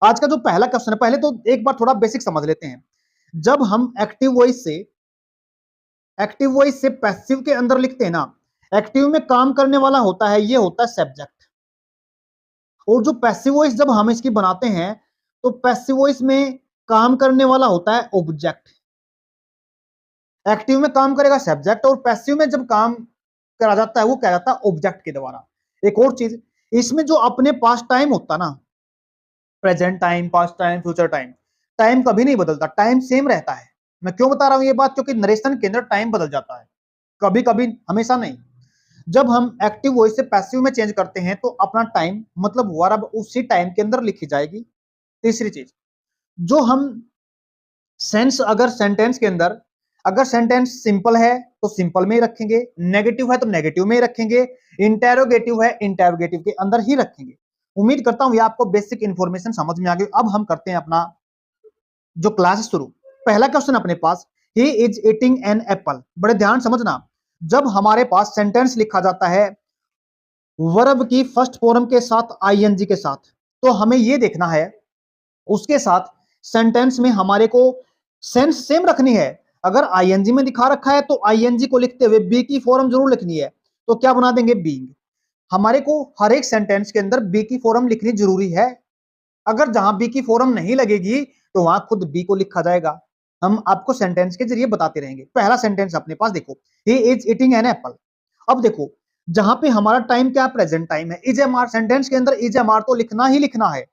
आज का जो पहला क्वेश्चन है, पहले तो एक बार थोड़ा बेसिक समझ लेते हैं। जब हम एक्टिव वॉइस से पैसिव के अंदर लिखते हैं ना, एक्टिव में काम करने वाला होता है, ये होता है सब्जेक्ट। और जो पैसिव वॉइस जब हम इसकी बनाते हैं, तो पैसिव वॉइस में काम करने वाला होता है ऑब्जेक्ट। एक्टिव में काम करेगा सब्जेक्ट, और पैसिव में जब काम करा जाता है वो क्या जाता है ऑब्जेक्ट के द्वारा। एक और चीज, इसमें जो अपने पास टाइम होता ना, present time, past time, future time, time कभी नहीं बदलता, टाइम सेम रहता है। मैं क्यों बता रहा हूं ये बात, क्योंकि नरेशन के अंदर टाइम बदल जाता है, कभी कभी, हमेशा नहीं। जब हम एक्टिव वॉइस से पैसिव में चेंज करते हैं तो अपना टाइम मतलब वर्ब उसी टाइम के अंदर लिखी जाएगी। तीसरी चीज, जो हम सेंस, अगर सेंटेंस के अंदर, अगर सेंटेंस सिंपल है तो सिंपल में ही रखेंगे, नेगेटिव है तो नेगेटिव में ही रखेंगे, इंटेरोगेटिव है इंटेरोगेटिव के अंदर ही रखेंगे। उम्मीद करता हूं ये आपको बेसिक इंफॉर्मेशन समझ में आ गई। अब हम करते हैं अपना जो क्लास शुरू। पहला क्वेश्चन अपने पास, he is eating an apple. बड़े ध्यान समझना, जब हमारे पास सेंटेंस लिखा जाता है वर्ब की फर्स्ट फॉर्म के साथ आईएनजी के साथ, तो हमें यह देखना है उसके साथ सेंटेंस में हमारे को सेंस सेम रखनी है। अगर आईएनजी में दिखा रखा है तो आईएनजी को लिखते हुए बी की फॉर्म जरूर लिखनी है। तो क्या बना देंगे, बीइंग। हमारे को हर एक सेंटेंस के अंदर बी की फॉर्म लिखनी जरूरी है। अगर जहां बी की फॉर्म नहीं लगेगी तो वहां खुद बी को लिखा जाएगा। हम आपको सेंटेंस के जरिए बताते रहेंगे। पहला सेंटेंस अपने पास देखो, ही इज ईटिंग एन एप्पल। अब देखो, जहां पे हमारा टाइम क्या, प्रेजेंट टाइम है, इज एम आर, सेंटेंस के अंदर इज एम आर तो लिखना ही लिखना है।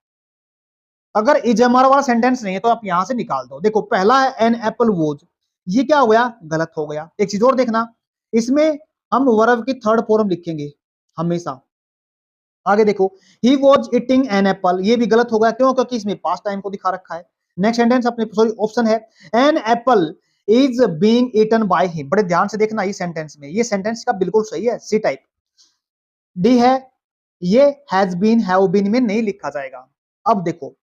अगर इज एम आर वाला सेंटेंस नहीं है तो आप यहां से निकाल दो। देखो, पहला है एन एप्पल वोज, ये क्या हो गया, गलत हो गया। एक चीज और देखना, इसमें हम वर्ब की थर्ड फॉर्म लिखेंगे हमेशा। आगे देखो, he was eating an Apple, ये भी गलत हो गया। क्यों, क्योंकि इसमें पास्ट टाइम को दिखा रखा है। नेक्स्ट सेंटेंस अपने, सॉरी, ऑप्शन है an apple is being eaten by him. बड़े ध्यान से देखना, ये सेंटेंस में, ये सेंटेंस का बिल्कुल सही है, सी टाइप। डी है, ये हैज बीन, हैव बीन में नहीं लिखा जाएगा। अब देखो,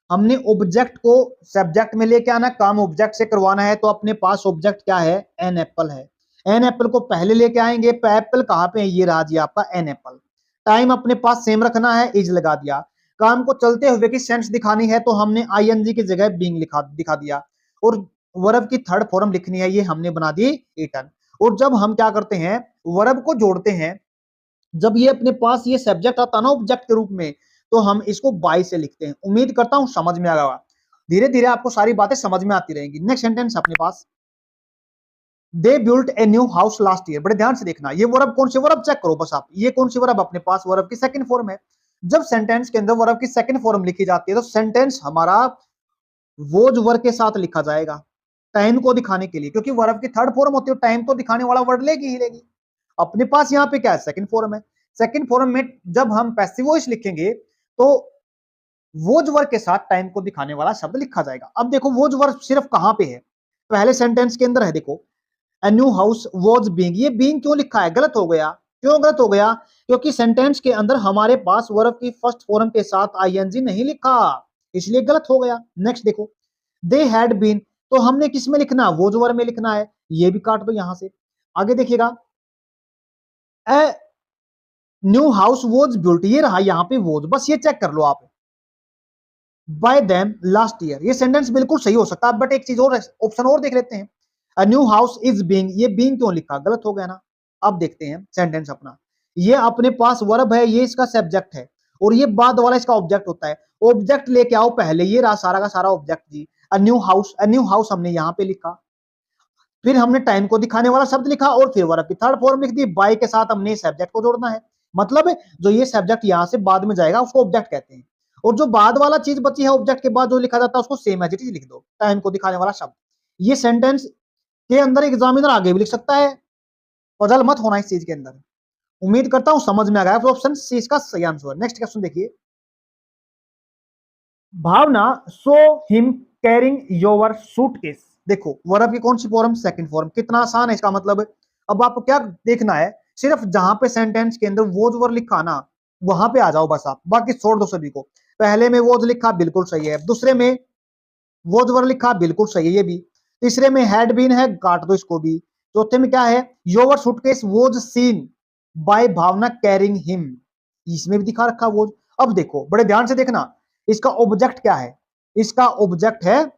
हमने ऑब्जेक्ट को सब्जेक्ट में लेके आना, काम ऑब्जेक्ट से करवाना है, तो अपने पास ऑब्जेक्ट क्या है, एन एप्पल है। एन एप्पल को पहले लेके आएंगे, एप्पल कहां पे है, ये रहा जी आपका एन एप्पल। टाइम अपने पास सेम रखना है, इज लगा दिया। काम को चलते हुए की सेंस दिखानी है तो हमने आईएनजी की जगह बीइंग दिखा दिया। और वर्ब की थर्ड फॉर्म लिखनी है, ये हमने बना दी ईटन। और जब हम क्या करते हैं, वर्ब को जोड़ते हैं, जब ये अपने पास ये सब्जेक्ट आता है ना ऑब्जेक्ट के रूप में, तो हम इसको बाय से लिखते हैं। उम्मीद करता हूं समझ में आ गया। धीरे धीरे आपको सारी बातें समझ में आती रहेंगी। नेक्स्ट सेंटेंस अपने पास, they built a new house last year. बड़े ध्यान से देखना, ये वर्ब कौन सी वर्ब, चेक करो बस आप, ये कौन सी वर्ब अपने पास, वर्ब की सेकंड फॉर्म है। जब सेंटेंस के अंदर वर्ब की सेकंड फॉर्म लिखी जाती है तो सेंटेंस हमारा वोज वर्ब के साथ लिखा जाएगा, टाइम को दिखाने के लिए, क्योंकि वर्ब की थर्ड फॉर्म होती है, टाइम तो दिखाने वाला वर्ड लेगी ही लेगी। अपने पास यहाँ पे क्या है, सेकंड फॉर्म है। सेकंड फॉर्म में जब हम पैसिव वॉइस लिखेंगे तो वोज वर्ब के साथ टाइम को दिखाने वाला शब्द लिखा जाएगा। अब देखो, वोज वर्ब सिर्फ कहां पे है, पहले सेंटेंस के अंदर है। देखो, a new house was being, ये being क्यों लिखा है, गलत हो गया। क्यों गलत हो गया, क्योंकि सेंटेंस के अंदर हमारे पास वर्ब की फर्स्ट फॉर्म के साथ आईएनजी नहीं लिखा, इसलिए गलत हो गया। नेक्स्ट देखो, दे हैड बीन, तो हमने किस में लिखना, वोज वर्ब में लिखना है, ये भी काट दो यहां से। आगे देखिएगा, ए न्यू हाउस वॉज बिल्ट, ये रहा यहां पे वोज, बस ये चेक कर लो आप, बाय देम लास्ट ईयर, ये सेंटेंस बिल्कुल सही हो सकता है। बट एक चीज और, ऑप्शन और देख लेते हैं, अ न्यू हाउस इज बीइंग, ये बीइंग क्यों लिखा, गलत हो गया ना। अब देखते हैं सेंटेंस अपना, ये अपने पास वर्ब है, ये इसका सब्जेक्ट है, और ये बाद वाला इसका ऑब्जेक्ट होता है। ऑब्जेक्ट लेके आओ पहले, ये रहा सारा का सारा ऑब्जेक्ट जी। A new house, a new house हमने यहाँ पे लिखा, फिर हमने टाइम को दिखाने वाला शब्द लिखा, और फिर वर्ब की थर्ड फॉर्म लिख दी। बाय के साथ हमने सब्जेक्ट को जोड़ना है, मतलब जो ये सब्जेक्ट यहाँ से बाद में जाएगा उसको ऑब्जेक्ट कहते हैं। और जो बाद वाला चीज बची है ऑब्जेक्ट के बाद जो लिखा जाता है उसको सेम एज इट इज लिख दो, टाइम को दिखाने वाला शब्द। ये सेंटेंस के अंदर एग्जामिनर आगे भी लिख सकता है, पजल मत होना इस चीज के अंदर। उम्मीद करता हूं समझ में आ गया। ऑप्शन सी इसका सही आंसर है। नेक्स्ट क्वेश्चन देखिए, भावना saw him carrying your suitcase. देखो, वर्ब की कौन सी फॉर्म, सेकंड फॉर्म, कितना आसान है इसका मतलब। अब आपको क्या देखना है, सिर्फ जहां पे सेंटेंस के अंदर वोज वर्ब लिखा ना, वहां पे आ जाओ बस आप, बाकी छोड़ दो सभी को। पहले में वोज लिखा, बिल्कुल सही है। दूसरे में वोज वर्ब लिखा, बिल्कुल सही है ये भी। तीसरे में हैड बीन है, काट दो इसको भी। चौथे में क्या है, your suitcase was seen by Bhavna carrying him, इसमें भी दिखा रखा वोज। अब देखो, बड़े ध्यान से देखना, इसका ऑब्जेक्ट क्या है? इसका ऑब्जेक्ट है,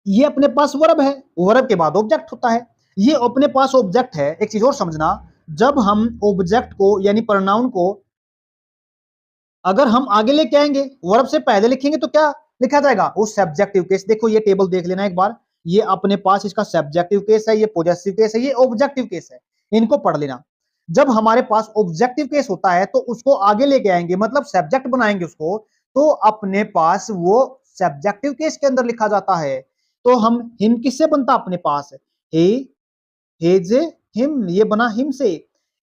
ये अपने पास वर्ब है, वर्ब के बाद ऑब्जेक्ट होता है, ये अपने पास ऑब्जेक्ट है। एक चीज और समझना, जब हम ऑब्जेक्ट को यानी प्रोनाउन को अगर हम आगे लेके आएंगे, वर्ब से पहले लिखेंगे तो क्या लिखा जाएगा? वो सब्जेक्टिव केस। देखो ये टेबल देख लेना एक बार, ये अपने पास इसका सब्जेक्टिव केस है, ये पॉजेसिव केस है, ये ऑब्जेक्टिव केस है, इनको पढ़ लेना। जब हमारे पास ऑब्जेक्टिव केस होता है तो उसको आगे लेके आएंगे, मतलब सब्जेक्ट बनाएंगे उसको, तो अपने पास वो सब्जेक्टिव केस के अंदर लिखा जाता है। तो हम हिम किससे बनता अपने पास? ही, हिज, हिम, ये बना हिम से।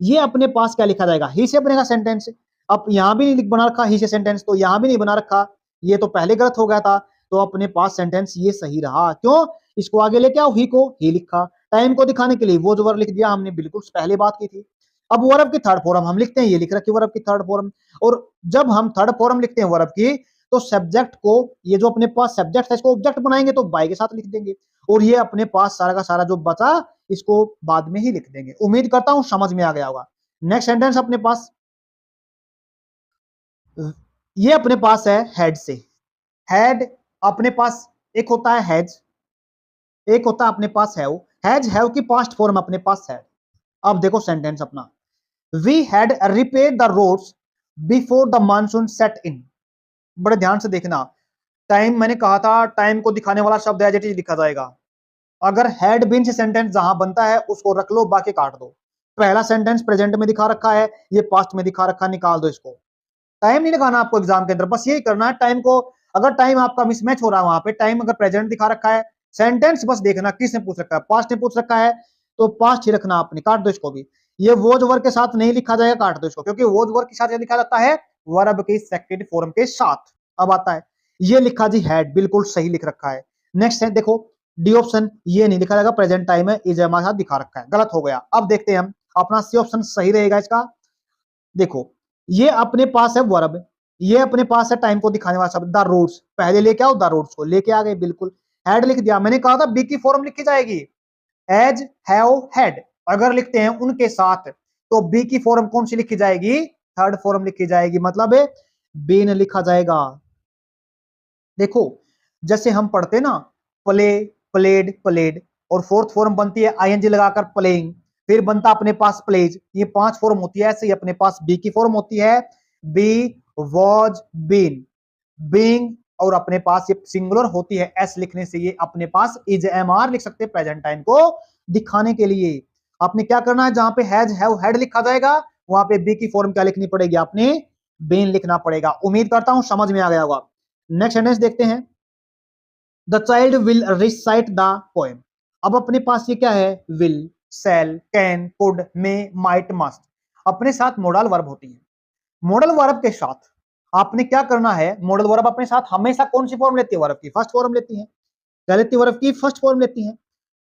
ये अपने पास क्या लिखा जाएगा? ही से बनेगा सेंटेंस। अब यहां भी नहीं बना रखा ही से सेंटेंस, तो यहां भी नहीं बना रखा, ये तो पहले गलत हो गया था। तो अपने पास सेंटेंस ये सही रहा। क्यों? इसको आगे लेके आओ, ही को ही लिखा, टाइम को दिखाने के लिए वो जो वर्ब लिख दिया हमने, बिल्कुल पहले बात की थी। अब वर्ब की थर्ड फॉर्म हम लिखते हैं, ये लिख रखी वर्ब की थर्ड फॉर्म। और जब हम थर्ड फॉर्म लिखते हैं वर्ब की, तो सब्जेक्ट को, ये जो अपने पास सब्जेक्ट है इसको ऑब्जेक्ट बनाएंगे तो बाय के साथ लिख देंगे, और ये अपने पास सारा का सारा जो बचा इसको बाद में ही लिख देंगे। उम्मीद करता हूं समझ में आ गया होगा। नेक्स्ट सेंटेंस अपने पास, ये अपने पास है हेड से। हेड अपने पास एक होता है हैज, एक होता है अपने पास हैव। हैज हैव की पास्ट फॉर्म अपने पास है। अब देखो सेंटेंस अपना, we had repair the roads before the monsoon set in. बड़े ध्यान से देखना, टाइम मैंने कहा था टाइम को दिखाने वाला शब्द एज इट इज लिखा जाएगा। अगर हैड बीन से सेंटेंस जहां बनता है उसको रख लो, बाकी काट दो। पहला सेंटेंस प्रेजेंट में दिखा रखा है, ये पास्ट में दिखा रखा है, निकाल दो इसको। टाइम नहीं लगाना आपको एग्जाम के अंदर, बस यही करना है। टाइम को, अगर टाइम आपका मिसमैच हो रहा है वहां पे, टाइम अगर प्रेजेंट दिखा रखा है, सेंटेंस बस देखना किसने पूछ रखा है, पास्ट ने पूछ रखा है तो पास्ट ही रखना आपने, काट दो इसको भी। ये वोज वर्ग के साथ नहीं लिखा जाएगा, काट दो इसको, क्योंकि वोज वर्ग के साथ लिखा जाता है वर्ब के सेकंड फॉर्म के साथ। अब आता है, ये लिखा जी हैड, बिल्कुल सही लिख रखा है। नेक्स्ट है देखो, डी ऑप्शन, ये नहीं लिखा जाएगा, प्रेजेंट टाइम है, इज हमारे साथ दिखा रखा है, गलत हो गया। अब देखते हैं हम, अपना सी ऑप्शन सही रहेगा इसका। देखो ये अपने पास है वर्ब, ये अपने पास है टाइम को दिखाने वाला शब्द, द रोड्स, पहले लेके आओ, द रोड्स को लेके आ गए, बिल्कुल। हैड लिख दिया, मैंने कहा था बी की फॉर्म लिखी जाएगी, एज, हैव, हैड। अगर लिखते हैं उनके साथ तो बी की फॉर्म कौन सी लिखी जाएगी? थर्ड फॉर्म लिखी जाएगी, मतलब बीन लिखा जाएगा। देखो जैसे हम पढ़ते ना, प्ले, प्लेड, प्लेड, और फोर्थ फॉर्म बनती है आईएनजी लगाकर प्लेइंग, फिर बनता अपने पास प्लेज, ये पांच फॉर्म होती है। ऐसे ही अपने पास बी की फॉर्म होती है, बी, वॉज, बीन, बीइंग, और अपने पास ये सिंगुलर होती है एस लिखने से, ये अपने पास इज एम आर लिख सकते हैं प्रेजेंट टाइम को दिखाने के लिए। आपने क्या करना है, जहां पे हैज, हैव, हैड लिखा जाएगा वहां पे बी की फॉर्म क्या लिखनी पड़ेगी? आपने बीन लिखना पड़ेगा। उम्मीद करता हूं समझ में आ गया होगा। नेक्स्ट सेंटेंस देखते हैं, the child will recite the poem. अब अपने पास ये क्या है? Will, shall, can, could, may, might, must, अपने साथ मॉडल वर्ब होती है। मॉडल वर्ब के साथ आपने क्या करना है, मॉडल वर्ब अपने साथ हमेशा कौन सी फॉर्म लेती है? वर्ब की फर्स्ट फॉर्म लेती है। क्या लेती है? वर्ब की फर्स्ट फॉर्म लेती है।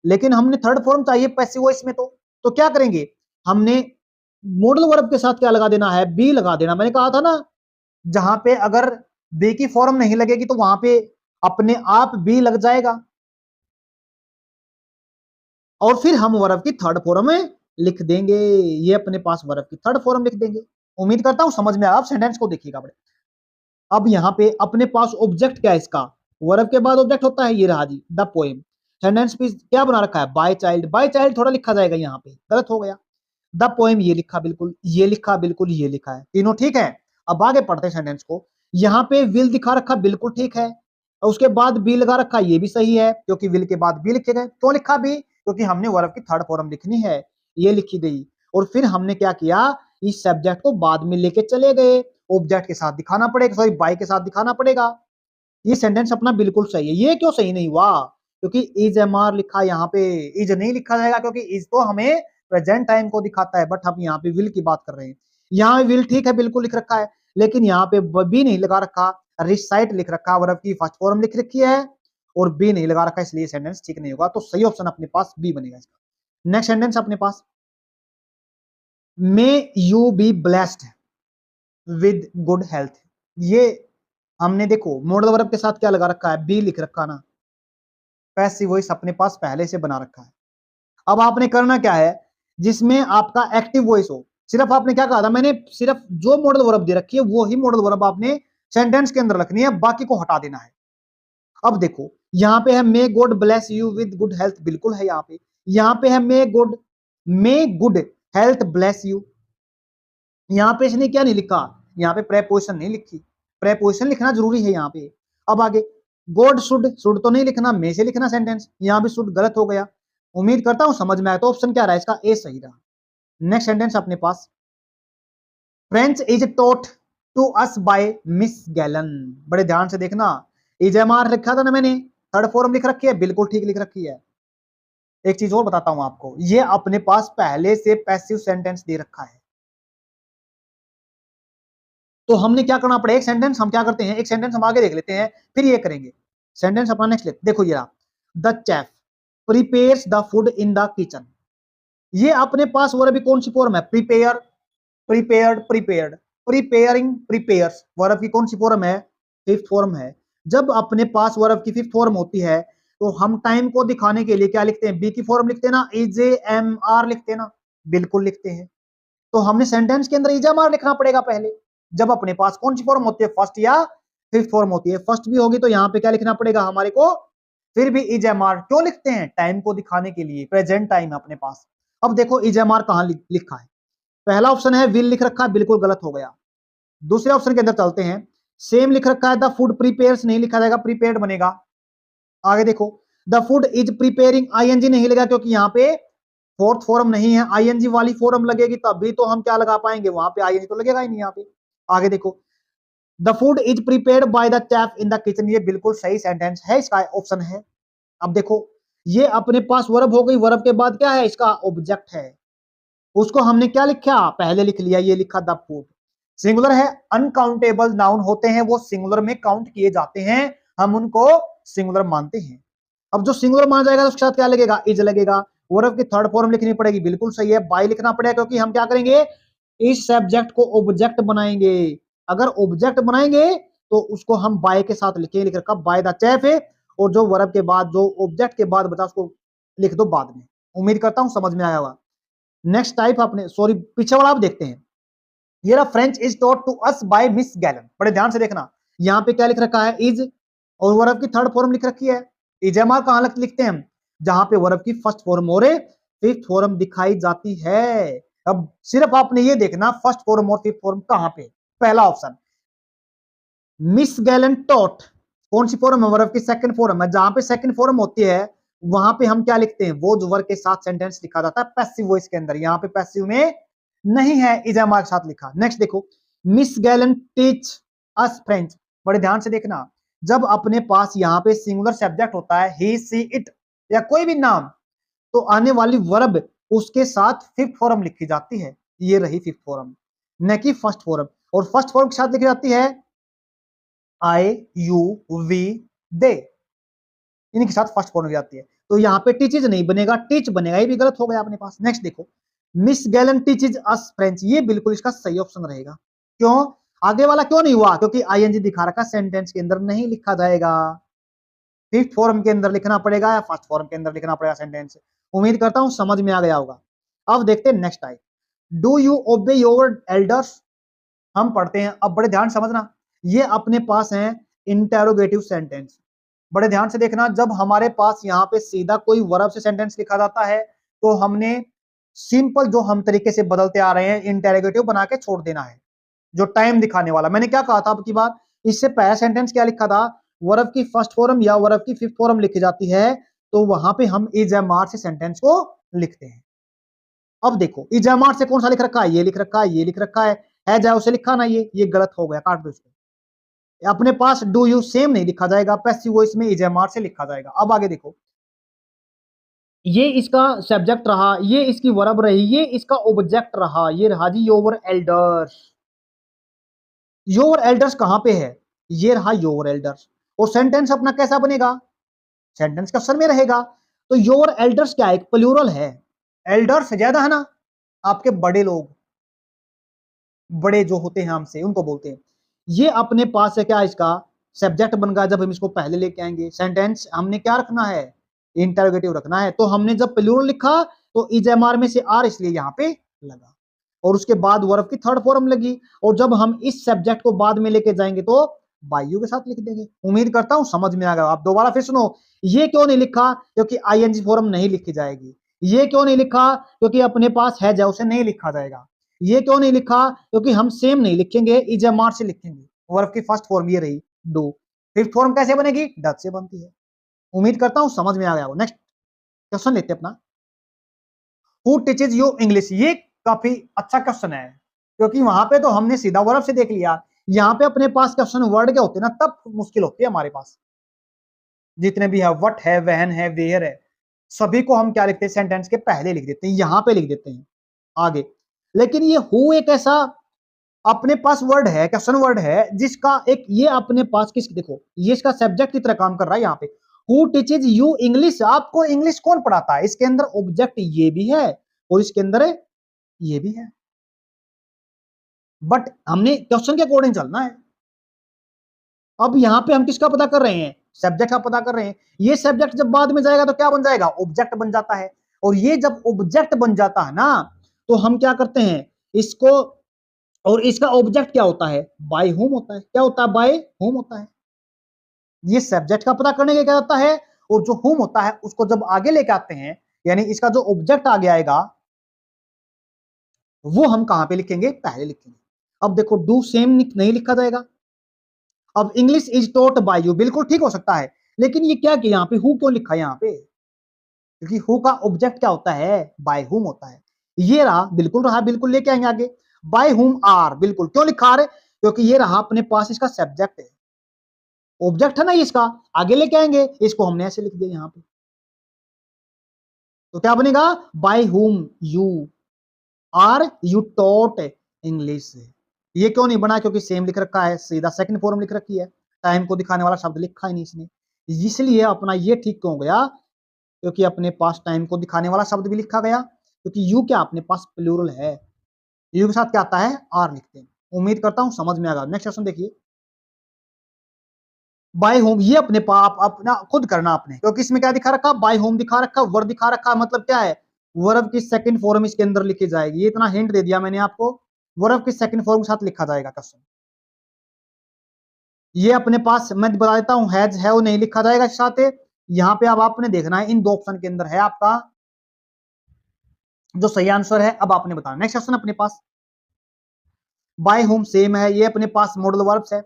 लेकिन हमने थर्ड फॉर्म चाहिए पैसिव वॉइस में, तो क्या करेंगे? हमने मॉडल वर्ब के साथ क्या लगा देना है? बी लगा देना। मैंने कहा था ना, जहां पे अगर बी की फॉर्म नहीं लगेगी तो वहां पे अपने आप बी लग जाएगा, और फिर हम वर्ब की थर्ड फॉर्म में लिख देंगे, ये अपने पास वर्ब की थर्ड फॉर्म लिख देंगे। उम्मीद करता हूं समझ में आया। आप सेंटेंस को देखिएगा बड़े। अब यहाँ पे अपने पास ऑब्जेक्ट क्या है इसका? वर्ब के बाद ऑब्जेक्ट होता है, ये रहा जी द पोएम। सेंटेंस पीस क्या बना रखा है? बाय चाइल्ड, बाय चाइल्ड थोड़ा लिखा जाएगा, यहाँ पे गलत हो गया। द पोएम ये लिखा, बिल्कुल ये लिखा, बिल्कुल ये लिखा है, तीनों ठीक है। अब आगे पढ़ते हैं सेंटेंस को। यहाँ पे विल दिखा रखा, बिल्कुल ठीक है, और उसके बाद बी लगा रखा, ये भी सही है, क्योंकि विल के बाद बी लिखे गए। क्यों लिखा बी? क्योंकि हमने वर्ब की थर्ड फॉर्म लिखनी है, ये लिखी गई। और फिर हमने क्या किया, इस सब्जेक्ट को बाद में लेके चले गए, ऑब्जेक्ट के साथ दिखाना पड़ेगा, सॉरी बाय के साथ दिखाना पड़ेगा। ये सेंटेंस अपना बिल्कुल सही है। ये क्यों सही नहीं हुआ? क्योंकि इज एम आर लिखा, यहाँ पे इज नहीं लिखा जाएगा, क्योंकि इज तो हमें प्रेजेंट टाइम को दिखाता है, बट हम यहाँ पे विल की बात कर रहे हैं। यहाँ विल ठीक है, बिल्कुल लिख रखा है, लेकिन यहाँ पे बी नहीं लगा रखा, रिसाइट लिख रखा, वर्ब की फर्स्ट फॉर्म लिख रखी है, और बी नहीं लगा रखा, इसलिए सेंटेंस ठीक नहीं होगा। तो सही ऑप्शन अपने पास बी बनेगा इसका। नेक्स्ट सेंटेंस अपने पास, may you be blessed with good health. ये हमने देखो मॉडल वर्ब के साथ क्या लगा रखा है? बी लिख रखा ना, पैसिव वॉइस अपने पास पहले से बना रखा है। अब आपने करना क्या है, जिसमें आपका एक्टिव वॉइस हो, सिर्फ आपने क्या कहा था, मैंने सिर्फ जो मॉडल वर्ब दे रखी है वो ही मॉडल वर्ब आपने सेंटेंस के अंदर रखनी है, बाकी को हटा देना है। अब देखो यहाँ पे है may God bless you with good health, बिल्कुल है यहाँ पे है मे गुड हेल्थ ब्लेस यू। यहाँ पे इसने क्या नहीं लिखा, यहाँ पे प्रेपोजिशन नहीं लिखी, प्रेपोजिशन लिखना जरूरी है यहाँ पे। अब आगे गॉड शुड तो नहीं लिखना, मे से लिखना सेंटेंस, यहाँ भी शुड गलत हो गया। उम्मीद करता हूं समझ में आया। तो ऑप्शन क्या रहा इसका, ए सही रहा। नेक्स्ट सेंटेंस अपने पास, French is taught to us by Miss gallon. बड़े ध्यान से देखना, इज एम आर लिखा था ना मैंने, थर्ड फॉर्म लिख रखी है, बिल्कुल ठीक लिख रखी है। एक चीज और बताता हूं आपको, ये अपने पास पहले से पैसिव सेंटेंस दे रखा है, तो हमने क्या करना पड़ेगा, एक सेंटेंस हम क्या करते हैं, एक सेंटेंस हम आगे देख लेते हैं फिर ये करेंगे। सेंटेंस अपना नेक्स्ट लेते, देखो ये रहा, the chef prepares the food in the kitchen. ये अपने पास वर्ब भी कौन सी फॉर्म है, prepare, prepared, prepared, preparing, prepares, verb की कौन सी फॉर्म है, फिफ्थ फॉर्म है। जब अपने पास वर्ब की फिफ्थ फॉर्म होती है तो हम टाइम को दिखाने के लिए क्या लिखते हैं, बी की फॉर्म लिखते हैं ना, इज एम आर लिखते हैं ना, बिल्कुल लिखते हैं। तो हमने सेंटेंस के अंदर इज एम आर लिखना पड़ेगा पहले, जब अपने पास कौन सी फॉर्म होती है, फर्स्ट या फिफ्थ फॉर्म होती है। फर्स्ट भी होगी तो यहाँ पे क्या लिखना पड़ेगा हमारे को, फिर भी इज एम आर। क्यों लिखते हैं, टाइम को दिखाने के लिए, प्रेजेंट टाइम है अपने पास। अब देखो इज एम आर कहां लिखा है, पहला ऑप्शन है विल लिख रखा है, बिल्कुल गलत हो गया। दूसरे ऑप्शन के अंदर चलते हैं, सेम लिख रखा है, द फूड प्रिपेयर्स नहीं लिखा जाएगा, प्रीपेयर्ड बनेगा। आगे देखो, the food is preparing, ING नहीं लगा क्योंकि यहाँ पे फोर्थ फॉर्म नहीं है, आईएनजी वाली फॉर्म लगेगी तभी तो हम क्या लगा पाएंगे, वहां पे आईएनजी तो लगेगा ही नहीं यहाँ पे। आगे देखो, the food is prepared by the chef in the kitchen, ये बिल्कुल सही सेंटेंस है, इसका ऑप्शन है। अब देखो ये अपने पास वर्ब हो गई, वर्ब के बाद क्या है, इसका ऑब्जेक्ट है, उसको हमने क्या लिखा, पहले लिख लिया, ये लिखा द फूड। सिंगुलर है, अनकाउंटेबल नाउन होते हैं वो सिंगुलर में काउंट किए जाते हैं, हम उनको सिंगुलर मानते हैं। अब जो सिंगुलर माना जाएगा तो उसके साथ क्या लगेगा, इज लगेगा। वर्ब की थर्ड फॉर्म लिखनी पड़ेगी, बिल्कुल सही है, बाय लिखना पड़ेगा क्योंकि हम क्या करेंगे, इस सब्जेक्ट को ऑब्जेक्ट बनाएंगे। अगर ऑब्जेक्ट बनाएंगे तो उसको हम बाय के साथ लिखेंगे, लिख रखा बाय द चेफ है, और जो वर्ब के बाद जो ऑब्जेक्ट के बाद बता उसको लिख दो बाद में। उम्मीद करता हूं समझ में आया होगा। नेक्स्ट टाइप अपने, सॉरी पीछे वाला आप देखते हैं, ये रहा French is taught to us by Miss gallon. बड़े ध्यान से देखना, यहाँ पे क्या लिख रखा है, इज, और वर्ब की थर्ड फॉर्म लिख रखी है। इजेमा कहां लिखते हैं हम, जहां पे वर्ब की फर्स्ट फॉर्म और फिफ्थ फॉर्म दिखाई जाती है। अब सिर्फ आपने ये देखना फर्स्ट फॉर्म और फिफ्थ फॉर्म कहां पे, पहला ऑप्शन मिस गैलन टॉट, कौन सी फॉर्म है, वर्ब की सेकंड फॉर्म है, जहां पे सेकंड फॉर्म होती है वहां पे हम क्या लिखते हैं, वो जो वर्ब के साथ सेंटेंस लिखा जाता है पैसिव वॉइस के अंदर, यहाँ पे पैसिव में नहीं है, इजेमा के साथ लिखा। नेक्स्ट देखो, miss gallon teach us French, बड़े ध्यान से देखना, जब अपने पास यहाँ पे सिंगुलर सब्जेक्ट होता है, ही सी इट या कोई भी नाम, तो आने वाली वर्ब उसके साथ फिफ्थ फॉर्म लिखी जाती है, ये रही फिफ्थ फॉर्म, न कि फर्स्ट फॉर्म। और फर्स्ट फॉर्म के साथ लिखी जाती है आई यू वी दे, इनके साथ फर्स्ट फॉर्म लिखी जाती है। तो यहाँ पे टीचेज नहीं बनेगा, टीच बनेगा, ये भी गलत हो गया अपने पास। नेक्स्ट देखो, मिस गैलन टीचेज अस फ्रेंच, ये बिल्कुल इसका सही ऑप्शन रहेगा। क्यों, आगे वाला क्यों नहीं हुआ, क्योंकि आईएनजी दिखा रखा, सेंटेंस के अंदर नहीं लिखा जाएगा, फिफ्थ फॉर्म के अंदर लिखना पड़ेगा या फर्स्ट फॉर्म के अंदर लिखना पड़ेगा सेंटेंस। उम्मीद करता हूं समझ में आ गया होगा। अब देखते हैं नेक्स्ट टाइप, डू यू ओबे योर एल्डर्स। हम पढ़ते हैं, अब बड़े ध्यान समझना, ये अपने पास है इंटेरोगेटिव सेंटेंस। बड़े ध्यान से देखना, जब हमारे पास यहाँ पे सीधा कोई वर्ब से सेंटेंस लिखा जाता है तो हमने सिंपल जो हम तरीके से बदलते आ रहे हैं इंटेरोगेटिव बना के छोड़ देना है, जो टाइम दिखाने वाला। मैंने क्या कहा था अब की बार, इससे पहला सेंटेंस क्या लिखा था, वर्ब की फर्स्ट फॉर्म या वर्ब की फिफ्थ फॉर्म लिखी जाती है, तो वहां पे हम इज एम आर से सेंटेंस को लिखते हैं। अब देखो इज एम आर से कौन सा लिख रखा है, ये लिख रखा है, ये लिख रखा है जाए उसे लिखा ना, ये गलत हो गया, काट दो इसको। अपने पास डू यू सेम नहीं लिखा जाएगा, पैसिव वॉइस में इज एम आर से लिखा जाएगा। अब आगे देखो, ये इसका सब्जेक्ट रहा, ये इसकी वर्ब रही, ये इसका ऑब्जेक्ट रहा, ये रहा जी योर एल्डर्स। योर एल्डर्स कहां पे है, ये रहा योर एल्डर्स, और सेंटेंस अपना कैसा बनेगा, सेंटेंस क्वेश्चन में रहेगा। तो योर एल्डर्स क्या है, एक प्लूरल है, एल्डर्स ज्यादा है ना, आपके बड़े लोग, बड़े जो होते हैं हमसे उनको बोलते हैं। ये अपने पास है क्या, इसका सब्जेक्ट बन गया, जब हम इसको पहले लेके आएंगे। सेंटेंस हमने क्या रखना है, इंटरोगेटिव रखना है, तो हमने जब प्लूरल लिखा तो इज एम आर में से आर इसलिए यहाँ पे लगा। और उसके बाद वर्ब की थर्ड फॉर्म लगी, और जब हम इस सब्जेक्ट को बाद में लेके जाएंगे तो बाय यू के साथ लिख देंगे। उम्मीद करता हूं समझ में आ गया। आप दोबारा फिर सुनो, ये क्यों नहीं लिखा? क्योंकि आईएनजी फॉर्म नहीं लिखी जाएगी। ये क्यों नहीं लिखा? क्योंकि अपने पास है जो उसे नहीं लिखा जाएगा। ये क्यों नहीं लिखा? क्योंकि हम सेम नहीं लिखेंगे, इजमार से लिखेंगे। वर्ब की फर्स्ट फॉर्म ये रही डू, फिफ्थ फॉर्म कैसे बनेगी? डज से बनती है। उम्मीद करता हूं समझ में आ गया। नेक्स्ट क्वेश्चन लेते हैं अपना, हु टीचेज यू इंग्लिश। ये काफी अच्छा क्वेश्चन है, क्योंकि वहां पे तो हमने सीधा वर्ब से देख लिया, यहाँ पे अपने पास क्वेश्चन वर्ड के होते हैं ना, तब मुश्किल होती है हमारे पास। जितने भी है, वट है, वहन है, वेयर है, सभी को हम क्या लिखते हैं? सेंटेंस के पहले लिख देते हैं, यहाँ पे लिख देते हैं आगे। लेकिन ये हु एक ऐसा अपने पास वर्ड है, क्वेश्चन वर्ड है, जिसका एक ये अपने पास किस, देखो ये इसका सब्जेक्ट की तरह काम कर रहा है यहाँ पे। हु टीचेज यू इंग्लिश, आपको इंग्लिश कौन पढ़ाता है? इसके अंदर ऑब्जेक्ट ये भी है और इसके अंदर ये भी है, बट हमने क्वेश्चन के अकॉर्डिंग चलना है। अब यहाँ पे हम किसका पता कर रहे हैं? सब्जेक्ट का पता कर रहे हैं। ये सब्जेक्ट जब बाद में जाएगा तो क्या बन जाएगा? ऑब्जेक्ट बन जाता है। और ये जब ऑब्जेक्ट बन जाता है ना, तो हम क्या करते हैं इसको, और इसका ऑब्जेक्ट क्या होता है? बाय होम होता है। क्या होता है? बाय होम होता है। ये सब्जेक्ट का पता करने के क्या होता है, और जो होम होता है उसको जब आगे लेके आते हैं, यानी इसका जो ऑब्जेक्ट आगे आएगा वो हम कहां पे लिखेंगे? पहले लिखेंगे। अब देखो डू सेम नहीं लिखा जाएगा। अब English is taught by you, बिल्कुल ठीक हो सकता है, लेकिन ये क्या किया यहाँ पे? हु क्यों लिखा यहाँ पे? क्योंकि हु का ऑब्जेक्ट क्या होता है? बाय हुम होता है। ये रहा, बिल्कुल रहा, बिल्कुल लेके आएंगे आगे। बाय हुम आर, बिल्कुल क्यों लिखा रहे? क्योंकि ये रहा अपने पास इसका सब्जेक्ट है, ऑब्जेक्ट है ना ये इसका, आगे लेके आएंगे, इसको हमने ऐसे लिख दिया यहाँ पे। तो क्या बनेगा? By whom you are you taught English. ये क्यों नहीं बना? क्योंकि सेम लिख रखा है, सीधा सेकंड फॉर्म लिख रखी है, टाइम को दिखाने वाला शब्द लिखा ही नहीं इसने, इसलिए अपना ये ठीक क्यों गया? क्योंकि अपने पास टाइम को दिखाने वाला शब्द भी लिखा गया, क्योंकि यू क्या अपने पास प्लूरल है, यू के साथ क्या आता है? आर लिखते हैं। उम्मीद करता हूं समझ में आ गया। नेक्स्ट क्वेश्चन देखिए, बाय होम, ये अपने पाप अपना खुद करना आपने, क्योंकि इसमें क्या दिखा रखा? बाय होम दिखा रखा, वर्ब दिखा रखा, मतलब क्या है? वर्ब की सेकंड फॉर्म इसके अंदर लिखी जाएगी। ये इतना हिंट दे दिया मैंने आपको, वर्ब की सेकंड फॉर्म के साथ लिखा जाएगा क्वेश्चन। ये अपने पास मैं बता देता हूं, हैज है वो नहीं लिखा जाएगा इसके साथ। यहाँ पे अब आपने देखना है इन दो ऑप्शन के अंदर है आपका जो सही आंसर है, अब आपने बताना। नेक्स्ट क्वेश्चन अपने पास, बाय होम सेम है, ये अपने पास मॉडल वर्ब्स है,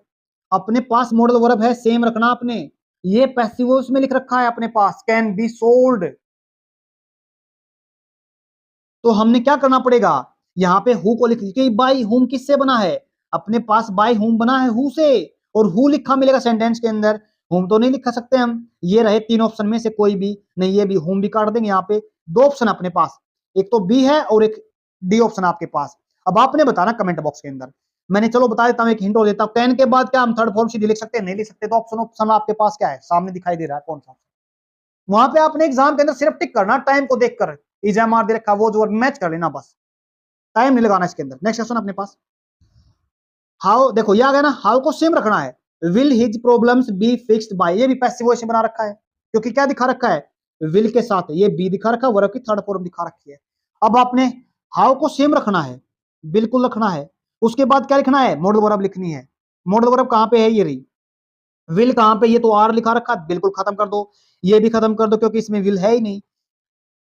अपने पास मॉडल वर्ब है, सेम रखना आपने। ये पैसिव वॉइस में लिख रखा है अपने पास, कैन बी सोल्ड। तो हमने क्या करना पड़ेगा? यहाँ पे हु को लिख लीजिए। बाय होम किससे बना है? अपने पास बाय होम बना है हु से, और हु लिखा मिलेगा सेंटेंस के अंदर, होम तो नहीं लिख सकते हम। ये रहे तीन ऑप्शन में से कोई भी नहीं, ये भी होम भी काट देंगे। यहाँ पे दो ऑप्शन अपने पास, एक तो बी है और एक डी ऑप्शन आपके पास। अब आपने बताना कमेंट बॉक्स के अंदर। मैंने चलो बता देता हूँ, एक हिंट हो देता हूँ, कैन के बाद क्या हम थर्ड फॉर्म सीधी लिख सकते हैं? नहीं लिख सकते। तो ऑप्शन ऑप्शन आपके पास क्या है? सामने दिखाई दे रहा है, कौन सा? वहां पे आपने एग्जाम के अंदर सिर्फ टिक करना, टाइम को देखकर इजामार दे रखा वो जो मैच कर लेना, बस टाइम नहीं लगाना इसके अंदर। नेक्स्ट क्वेश्चन अपने पास, हाउ, देखो ये आ गया ना, हाउ को सेम रखना है। Will his problems be fixed by, ये भी पैसिव वॉइस में बना रखा है, क्योंकि क्या दिखा रखा है? विल के साथ ये बी दिखा रखा है, वर्ब की थर्ड फॉर्म दिखा रखी है। अब आपने हाउ को सेम रखना है, बिल्कुल रखना है। उसके बाद क्या लिखना है? मॉडल वर्ब लिखनी है। मॉडल वर्ब कहां पे है? ये रही। विल कहां पे? ये तो आर लिखा रखा, बिल्कुल खत्म कर दो, ये भी खत्म कर दो, क्योंकि इसमें विल है ही नहीं।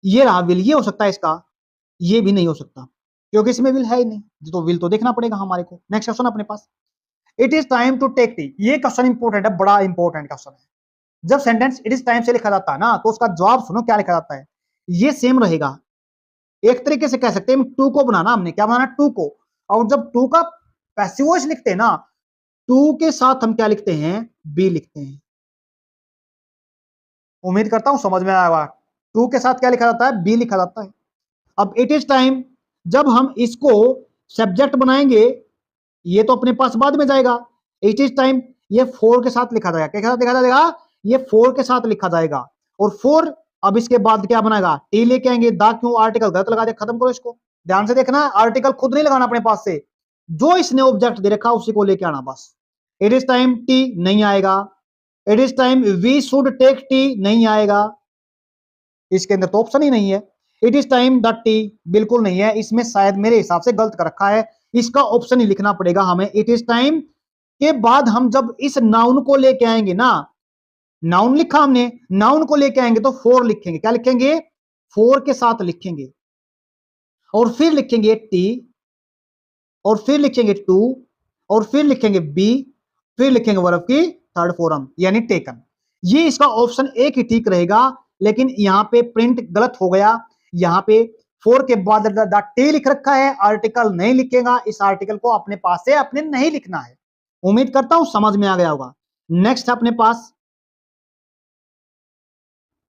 ये रहा विल, ये हो सकता है इसका, ये भी नहीं हो सकता क्योंकि इसमें विल है ही नहीं, तो विल तो देखना पड़ेगा हमारे को। नेक्स्ट क्वेश्चन अपने पास, it is time to take tea. ये क्वेश्चन इंपॉर्टेंट है, बड़ा इंपॉर्टेंट क्वेश्चन है। जब सेंटेंस इट इज टाइम से लिखा जाता है ना, तो उसका जवाब सुनो क्या लिखा जाता है। ये सेम रहेगा, एक तरीके से कह सकते हैं टू को बनाना, हमने क्या बनाना? टू को। और जब टू का पैसिव वॉइस लिखते हैं ना, टू के साथ हम क्या लिखते हैं? बी लिखते हैं। उम्मीद करता हूं समझ में आएगा। टू के साथ क्या लिखा जाता है? बी लिखा जाता है। अब इट इज टाइम, जब हम इसको सब्जेक्ट बनाएंगे, ये तो अपने पास बाद में जाएगा। इट इज टाइम ये फोर के साथ लिखा जाएगा। क्या साथ लिखा जाएगा? ये फोर के साथ लिखा जाएगा। और फोर, अब इसके बाद क्या बनाएगा? टी लेके आएंगे। दा क्यों? आर्टिकल गलत लगा दे, खत्म करो इसको। ध्यान से देखना, आर्टिकल खुद नहीं लगाना अपने पास से, जो इसने ऑब्जेक्ट दे रखा उसी को लेके आना बस। इट इज टाइम टी नहीं आएगा। It is time we should take tea नहीं आएगा, इसके अंदर तो ऑप्शन ही नहीं है। It is time the tea, बिल्कुल नहीं है, इसमें शायद मेरे हिसाब से गलत कर रखा है, इसका ऑप्शन ही लिखना पड़ेगा हमें। इट इज टाइम के बाद हम जब इस नाउन को लेके आएंगे ना, नाउन लिखा हमने, नाउन को लेके आएंगे तो फोर लिखेंगे, क्या लिखेंगे, फोर के साथ लिखेंगे, और फिर लिखेंगे टी, और फिर लिखेंगे टू, और फिर लिखेंगे बी, फिर लिखेंगे वर्ब की थर्ड फॉर्म यानी टेकन। ये इसका ऑप्शन एक ही ठीक रहेगा, लेकिन यहां पे प्रिंट गलत हो गया, यहां पे फोर के बाद द टी लिख रखा है, आर्टिकल नहीं लिखेगा, इस आर्टिकल को अपने पास से अपने नहीं लिखना है। उम्मीद करता हूं समझ में आ गया होगा। नेक्स्ट अपने पास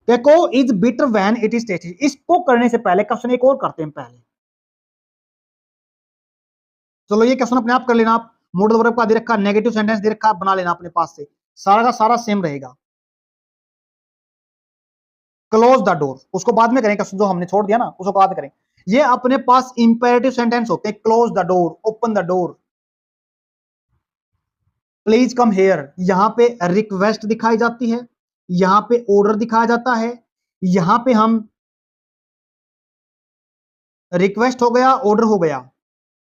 देखो is bitter when it is tasty, इसको करने से पहले क्वेश्चन एक और करते हैं पहले। चलो ये क्वेश्चन अपने आप कर लेना आप, मॉडल वर्ब का दे रखा, नेगेटिव सेंटेंस दे रखा, बना लेना अपने पास से, सारा का सारा सेम रहेगा। क्लोज द डोर उसको बाद में करें, क्वेश्चन जो हमने छोड़ दिया ना उसको बाद में करें। ये अपने पास इंपेरेटिव सेंटेंस होते हैं, close the door, open the door, please come here, यहां पे रिक्वेस्ट दिखाई जाती है, यहां पे ऑर्डर दिखाया जाता है, यहां पे हम रिक्वेस्ट हो गया, ऑर्डर हो गया,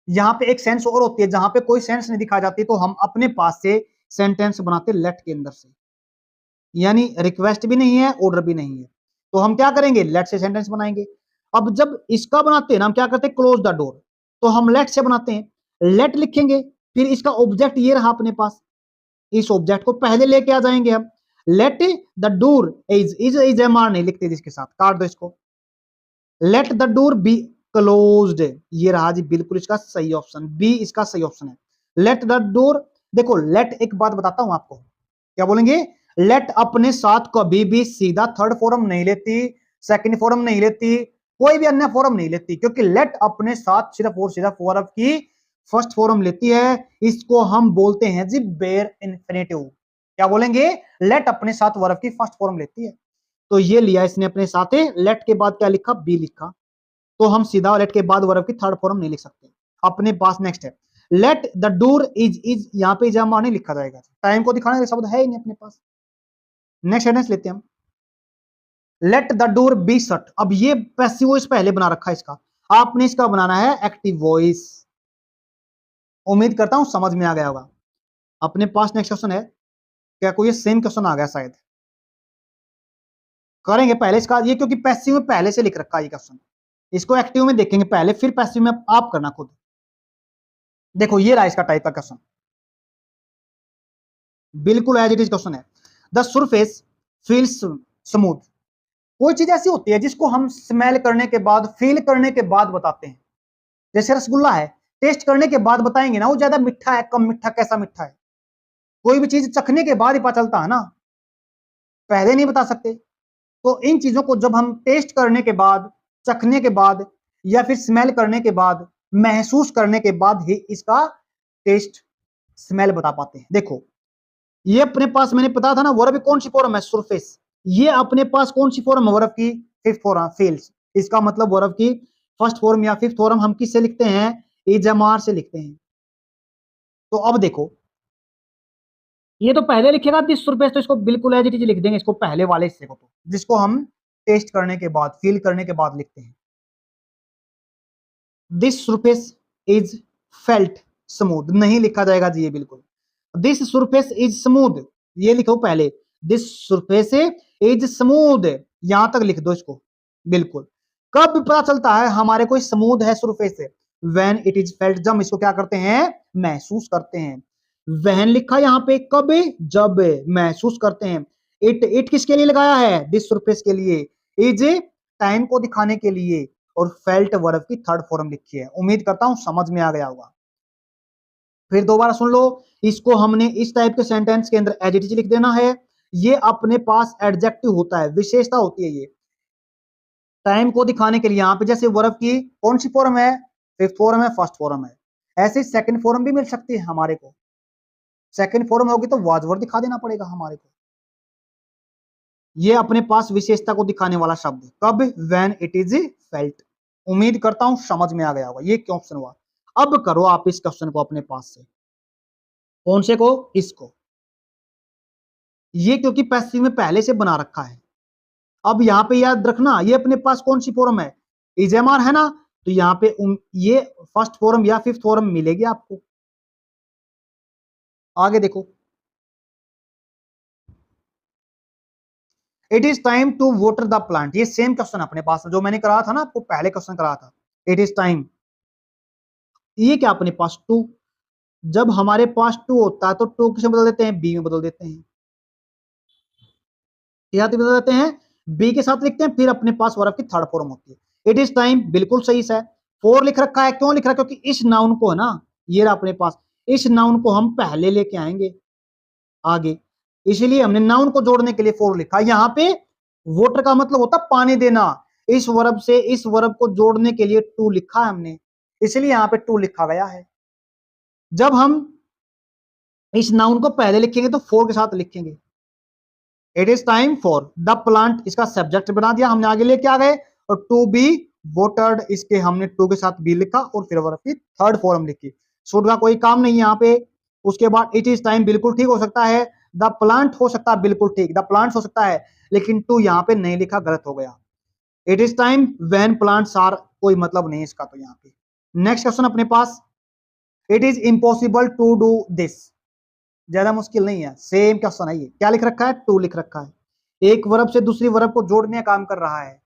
यहां पे एक सेंस और होती है जहां पे कोई सेंस नहीं दिखाई जाती, तो हम अपने पास से सेंटेंस बनाते लेट के अंदर से, यानी रिक्वेस्ट भी नहीं है, ऑर्डर भी नहीं है, तो हम क्या करेंगे, लेट से सेंटेंस बनाएंगे। अब जब इसका बनाते हैं ना, हम क्या करते हैं, क्लोज द डोर, तो हम लेट से बनाते हैं, लेट लिखेंगे, फिर इसका ऑब्जेक्ट ये रहा अपने पास, इस ऑब्जेक्ट को पहले लेके आ जाएंगे हम, let the door is am are नहीं लिखते जिसके साथ, काट दो इसको, let the door be closed, ये रहा जी बिल्कुल इसका सही ऑप्शन, बी इसका सही ऑप्शन है, लेट द डोर। देखो लेट, एक बात बताता हूं आपको, क्या बोलेंगे, लेट अपने साथ कभी भी सीधा थर्ड फॉर्म नहीं लेती, सेकंड फॉर्म नहीं लेती, कोई भी अन्य फॉर्म नहीं लेती, क्योंकि लेट अपने साथ सिर्फ और सिर्फ वर्ब की फर्स्ट फॉर्म लेती है, इसको हम बोलते हैं जी बेयर इन्फिनेटिव। क्या बोलेंगे, लेट अपने साथ वर्ब की फर्स्ट फॉर्म लेती है, तो ये लिया इसने अपने साथ, लेट के बाद क्या लिखा, बी लिखा, तो हम सीधा लेट के बाद वर्ब की थर्ड फॉर्म नहीं लिख सकते अपने पास। नेक्स्ट है लेट द डोर इज यहां पे जमा नहीं लिखा जाएगा, टाइम को दिखाने का शब्द है ही नहीं अपने पास। नेक्स्ट सेंटेंस लेते हैं हम, let the door be shut, अब ये पैसिव वॉइस पहले बना रखा है इसका, आपने इसका बनाना है एक्टिव वॉइस। उम्मीद करता हूं समझ में आ गया होगा। अपने पास नेक्स्ट क्वेश्चन है, क्या कोई सेम क्वेश्चन आ गया शायद, करेंगे पहले इसका ये, क्योंकि पैसिव में पहले से लिख रखा है ये क्वेश्चन, इसको एक्टिव में देखेंगे पहले, फिर पैसिव में आप करना खुद। देखो ये रहा इसका टाइप का क्वेश्चन, बिल्कुल एज इट इज क्वेश्चन है, द सरफेस फील्स स्मूथ, कोई चीज ऐसी होती है जिसको हम स्मेल करने के बाद, फील करने के बाद बताते हैं, जैसे रसगुल्ला है, टेस्ट करने के बाद बताएंगे ना वो ज्यादा मीठा है, कम मीठा, कैसा मीठा है, कोई भी चीज चखने के बाद ही पता चलता है ना, पहले नहीं बता सकते। तो इन चीजों को जब हम टेस्ट करने के बाद, चखने के बाद, या फिर स्मेल करने के बाद, महसूस करने के बाद ही इसका टेस्ट स्मेल बता पाते हैं। देखो ये अपने पास मैंने पता था ना, वर्ब कौन सी फॉर्म है, सरफेस, ये अपने पास कौन सी फॉर्म है, वर्ब की फिफ्थ फॉर्म, फेल्स, इसका मतलब वर्ब की फर्स्ट फॉर्म या फिफ्थ फॉर्म हम किससे लिखते हैं, इजमार से लिखते हैं। तो अब देखो ये तो पहले लिखेगा दिस सरफेस, तो इसको बिल्कुल एज इट इज लिख देंगे, इसको पहले वाले हिस्से को, तो जिसको हम टेस्ट करने के बाद, फील करने के बाद लिखते हैं, this surface is felt smooth, नहीं लिखा जाएगा जी ये बिल्कुल, दिस सरफेस इज स्मूथ, ये लिखो पहले, दिस सरफेस इज स्मूथ, यहां तक लिख दो इसको, बिल्कुल। कब पता चलता है हमारे कोई स्मूथ है सरफेस से, व्हेन इट इज फेल्ट, जब इसको क्या करते हैं, महसूस करते हैं। वहन लिखा यहां पे, कब, जब महसूस करते हैं। इट किसके लिए लगाया है, दिस सरफेस के लिए, इज टाइम को दिखाने के लिए, और फेल्ट वर्ब की थर्ड फॉर्म लिखी है। उम्मीद करता हूं समझ में आ गया होगा। फिर दोबारा सुन लो, इसको हमने इस टाइप के सेंटेंस के अंदर एडजेक्टिव लिख देना है, ये अपने पास एडजेक्टिव होता है, विशेषता होती है ये टाइम को दिखाने के लिए। यहां पे जैसे वर्ब की कौन सी फॉर्म है, फिफ्थ फॉर्म है, फर्स्ट फॉर्म है, ऐसे सेकंड फॉर्म भी मिल सकती है हमारे को, सेकंड फॉर्म होगी तो वाज वर्ड दिखा देना पड़ेगा हमारे को। ये अपने पास विशेषता को दिखाने वाला शब्द है, कब, व्हेन इट इज फेल्ट। उम्मीद करता हूं समझ में आ गया होगा। ये क्यों ऑप्शन हुआ, अब करो आप इस क्वेश्चन को अपने पास से, कौन से को, इसको, ये क्योंकि पैसिव में पहले से बना रखा है। अब यहां पे याद रखना ये अपने पास कौन सी फॉर्म है, इजेमार है ना, तो यहाँ पे ये फर्स्ट फॉर्म या फिफ्थ फॉर्म मिलेगी आपको। आगे देखो, it is time to water the plant. ये सेम क्वेश्चन अपने पास जो मैंने कराया था ना आपको, पहले क्वेश्चन कराया था। इट इज टाइम, ये क्या अपने पास टू, जब हमारे पास टू होता है तो टू किसे बदल देते हैं, बी में बदल देते हैं। क्या बदल देते हैं, बी के साथ लिखते हैं, फिर अपने पास वर्ब की थर्ड फॉर्म होती है। इट इज टाइम बिल्कुल सही है। फोर लिख रखा है, क्यों लिख रहा है, क्योंकि इस नाउन को है ना, ये रहा अपने पास, इस नाउन को हम पहले लेके आएंगे आगे, इसीलिए हमने नाउन को जोड़ने के लिए फोर लिखा। यहाँ पे वोटर का मतलब होता पानी देना, इस वर्ब से इस वर्ब को जोड़ने के लिए टू लिखा है हमने, इसलिए यहाँ पे टू लिखा गया है। जब हम इस नाउन को पहले लिखेंगे तो फोर के साथ लिखेंगे। It is time for the plant, इसका सब्जेक्ट बना दिया हमने, आगे लेके आ गए, और टू बी वोटर्ड, इसके हमने टू के साथ बी लिखा और फिर वर्ब की थर्ड फॉर्म लिखी। शुड का कोई काम नहीं यहाँ पे। उसके बाद इट इज टाइम बिल्कुल ठीक हो सकता है, द प्लांट हो सकता है बिल्कुल ठीक, द प्लांट्स हो सकता है, लेकिन टू यहाँ पे नहीं लिखा, गलत हो गया। It is time when plants are, कोई मतलब नहीं इसका तो यहाँ पे। नेक्स्ट क्वेश्चन अपने पास, it is impossible to do this, ज्यादा मुश्किल नहीं है, सेम क्वेश्चन है ये। क्या लिख रखा है, टू लिख रखा है, एक वर्ब से दूसरी वर्ब को जोड़ने का काम कर रहा है।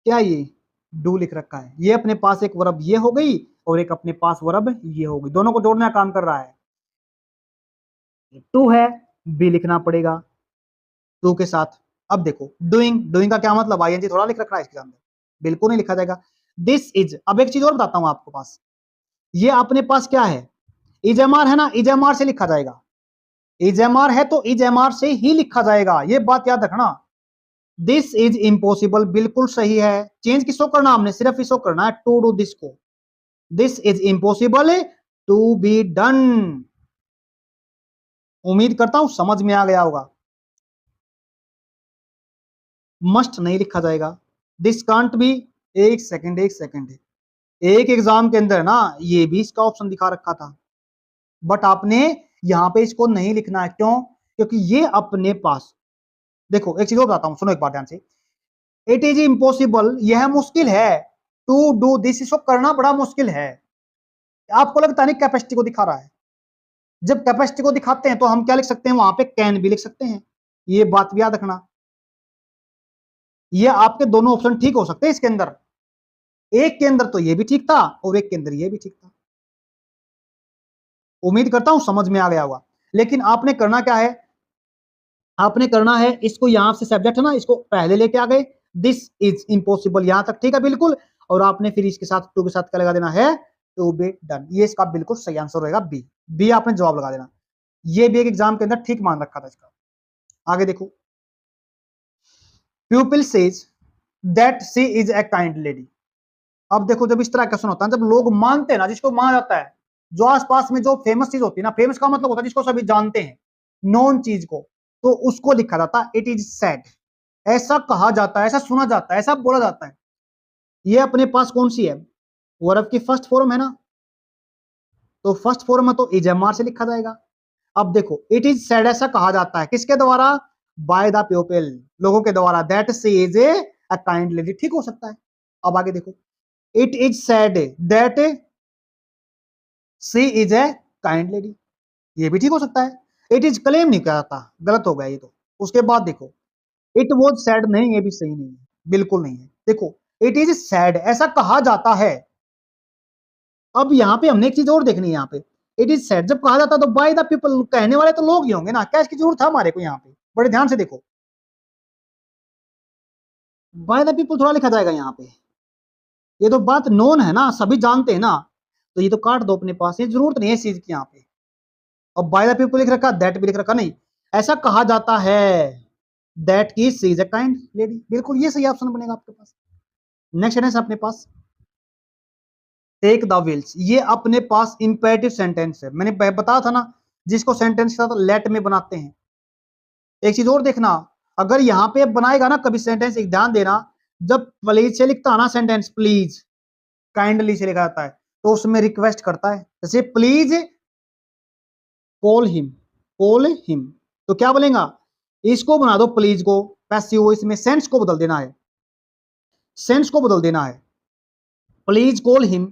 क्या ये डू लिख रखा है, ये अपने पास एक वर्ब ये हो गई और एक अपने पास वर्ब ये हो गई, दोनों को जोड़ने का काम कर रहा है। टू है, बी लिखना पड़ेगा टू के साथ। अब देखो डूइंग, डूइंग का क्या मतलब, आईएनजी थोड़ा लिख रखा है इसके सामने, बिल्कुल नहीं लिखा जाएगा। दिस इज, अब एक चीज और बताता हूं आपको पास, ये अपने पास क्या है, इजएमआर है ना, इजएमआर से लिखा जाएगा, इजएमआर है तो इजएमआर से ही लिखा जाएगा, ये बात याद रखना। दिस इज इम्पॉसिबल बिल्कुल सही है, चेंज किसको करना हमने, सिर्फ इसको करना है, टू डू दिस को। This is impossible to be done. उम्मीद करता हूं समझ में आ गया होगा। मस्ट नहीं लिखा जाएगा, दिस कांट भी, एक सेकंड एक सेकंड, एक एग्जाम के अंदर ना ये भी इसका ऑप्शन दिखा रखा था, बट आपने यहां पे इसको नहीं लिखना है, क्यों, क्योंकि ये अपने पास, देखो एक चीज और बताता हूं, सुनो एक बात ध्यान से। इट इज इम्पॉसिबल, यह मुश्किल है, टू डू दिस, इसको करना बड़ा मुश्किल है। आपको लगता नहीं कैपेसिटी को दिखा रहा है, जब कैपेसिटी को दिखाते हैं तो हम क्या लिख सकते हैं, वहां पे कैन भी लिख सकते हैं, ये बात भी याद रखना। ये आपके दोनों ऑप्शन ठीक हो सकते हैं इसके अंदर, एक के अंदर तो ये भी ठीक था और एक के अंदर ये भी ठीक था। उम्मीद करता हूं समझ में आ गया होगा। लेकिन आपने करना क्या है, आपने करना है इसको, यहां से सब्जेक्ट है ना, इसको पहले लेके आ गए, दिस इज इम्पॉसिबल, यहां तक ठीक है बिल्कुल, और आपने फिर इसके साथ टू के साथ क्या लगा देना है, टू बी डन, ये इसका बिल्कुल सही आंसर रहेगा बी, बी आपने जवाब लगा देना। ये भी एक एग्जाम के अंदर ठीक मान रखा था इसका। आगे देखो, pupil says that she is a kind lady. अब देखो जब इस तरह क्वेश्चन होता है, जब लोग मानते हैं ना, जिसको माना जाता है, जो आसपास में जो फेमस चीज होती है ना, फेमस का मतलब होता है जिसको सभी जानते हैं, नॉन चीज को, तो उसको लिखा जाता है इट इज सेड, ऐसा कहा जाता है, ऐसा सुना जाता है, ऐसा बोला जाता है। ये अपने पास कौन सी है, वर्ब की फर्स्ट फॉर्म है ना, तो फर्स्ट फॉर्म है तो इजएमआर से लिखा जाएगा। अब देखो इट इज सेड ऐसा कहा जाता है, किसके द्वारा, बाय द पीपल, लोगों के द्वारा, that she is a kind lady, ठीक हो सकता है। अब आगे देखो, it is said that she is a kind lady, ये भी ठीक हो सकता है। इट इज क्लेम नहीं कराता, गलत हो गया ये तो। उसके बाद देखो, इट वॉज सैड, नहीं ये भी सही नहीं है, बिल्कुल नहीं है। देखो इट इज सैड ऐसा कहा जाता है, अब यहाँ पे हमने एक चीज और देखनी है, यहाँ पे इट इज सैड जब कहा जाता है तो बाय द पीपल, कहने वाले तो लोग ही होंगे ना, क्या इसकी जरूरत है हमारे को, यहाँ पे बड़े ध्यान से देखो, बाय द पीपल थोड़ा लिखा जाएगा यहाँ पे, ये तो बात नोन है ना, सभी जानते हैं ना, तो ये तो काट दो अपने पास, ये जरूरत नहीं है इस चीज की यहाँ पे। और बाय द पीपल लिख रखा, दैट भी लिख रखा, नहीं ऐसा कहा जाता है, दैट की सी इज अ काइंड लेडी, बिल्कुल ये सही ऑप्शन बनेगा आपके पास। नेक्स्ट सेंटेंस अपने पास, टेक द व्हील्स, ये अपने पास इंपेरेटिव सेंटेंस है, मैंने बताया था ना, जिसको सेंटेंस के साथ लेट में बनाते हैं। एक चीज और देखना, अगर यहाँ पे बनाएगा ना कभी सेंटेंस, एक ध्यान देना, जब प्लीज से लिखता है ना सेंटेंस, प्लीज काइंडली से लिखा जाता है, तो उसमें रिक्वेस्ट करता है, जैसे please call him, call him, तो क्या बोलेगा, इसको बना दो प्लीज को पैसिव, इसमें सेंस को बदल देना है, सेंस को बदल देना है। Please call him,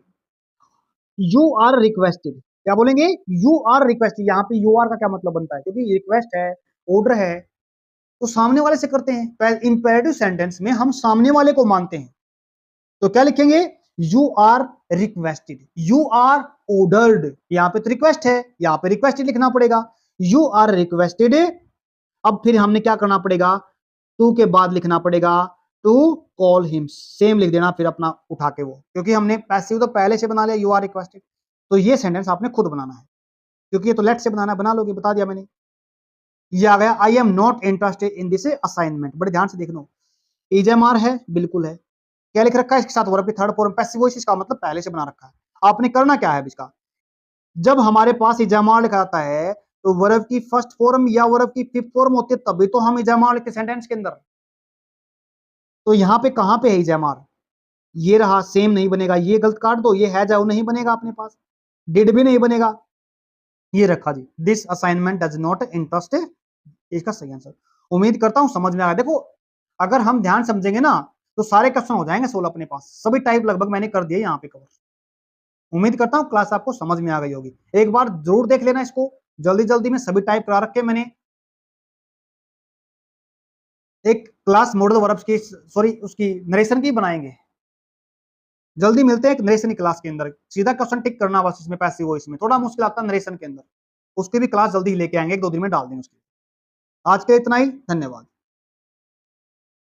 you are requested, क्या बोलेंगे, यू आर रिक्वेस्टेड। यहाँ पे यू आर का क्या मतलब बनता है, क्योंकि रिक्वेस्ट है, ऑर्डर है, तो सामने वाले से करते हैं। इंपेरेटिव सेंटेंस में हम सामने वाले को मानते हैं, तो क्या लिखेंगे, you are requested, you are ordered. यहाँ पे तो रिक्वेस्ट है, यहाँ पे रिक्वेस्टेड लिखना पड़ेगा, यू आर रिक्वेस्टेड। अब फिर हमने क्या करना पड़ेगा, टू के बाद लिखना पड़ेगा टू कॉल हिम, सेम लिख देना फिर अपना उठा के वो, क्योंकि हमने पैसिव तो पहले से बना लिया, यू आर रिक्वेस्टेड। तो ये सेंटेंस आपने खुद बनाना है, क्योंकि ये तो लेट से बनाना है, बना लोगे, बता दिया मैंने। ये आ गया, I am not interested in this assignment. बड़े ध्यान से देखना, इजएमआर है, बिल्कुल है। क्या लिख रखा है इसके साथ, वर्ब की थर्ड फॉर्म पैसिव वॉइस, इसका मतलब पहले से बना रखा है। आपने करना क्या है इसका, जब हमारे पास इजएमआर लिखा आता है तो वर्ब की फर्स्ट फॉर्म या वर्ब की फिफ्थ फॉर्म होती है, तभी तो हम इजएमआर लिखते सेंटेंस के अंदर। तो यहाँ पे कहां पे है इजएमआर, ये रहा, सेम नहीं बनेगा, ये गलत काट दो, ये है जाओ नहीं बनेगा अपने पास, डिड भी नहीं बनेगा, ये रखा जी, this assignment does not interest, इसका सही आंसर। उम्मीद करता हूं समझ में आया। देखो अगर हम ध्यान समझेंगे ना तो सारे क्वेश्चन हो जाएंगे 16 अपने पास, सभी टाइप लगभग मैंने कर दिए यहाँ पे कवर। उम्मीद करता हूँ क्लास आपको समझ में आ गई होगी, एक बार जरूर देख लेना इसको, जल्दी जल्दी में सभी टाइप करा रखे मैंने। एक क्लास मॉडल वर्ब्स की, सॉरी उसकी नरेशन की बनाएंगे, जल्दी मिलते हैं एक नरेशन की क्लास के अंदर, सीधा क्वेश्चन टिक करना बस इसमें, पैसिव वॉइस में थोड़ा मुश्किल आता है नरेशन के अंदर, उसकी भी क्लास जल्दी ही लेके आएंगे, 1-2 दिन में डाल देंगे उसकी। आज के इतना ही, धन्यवाद।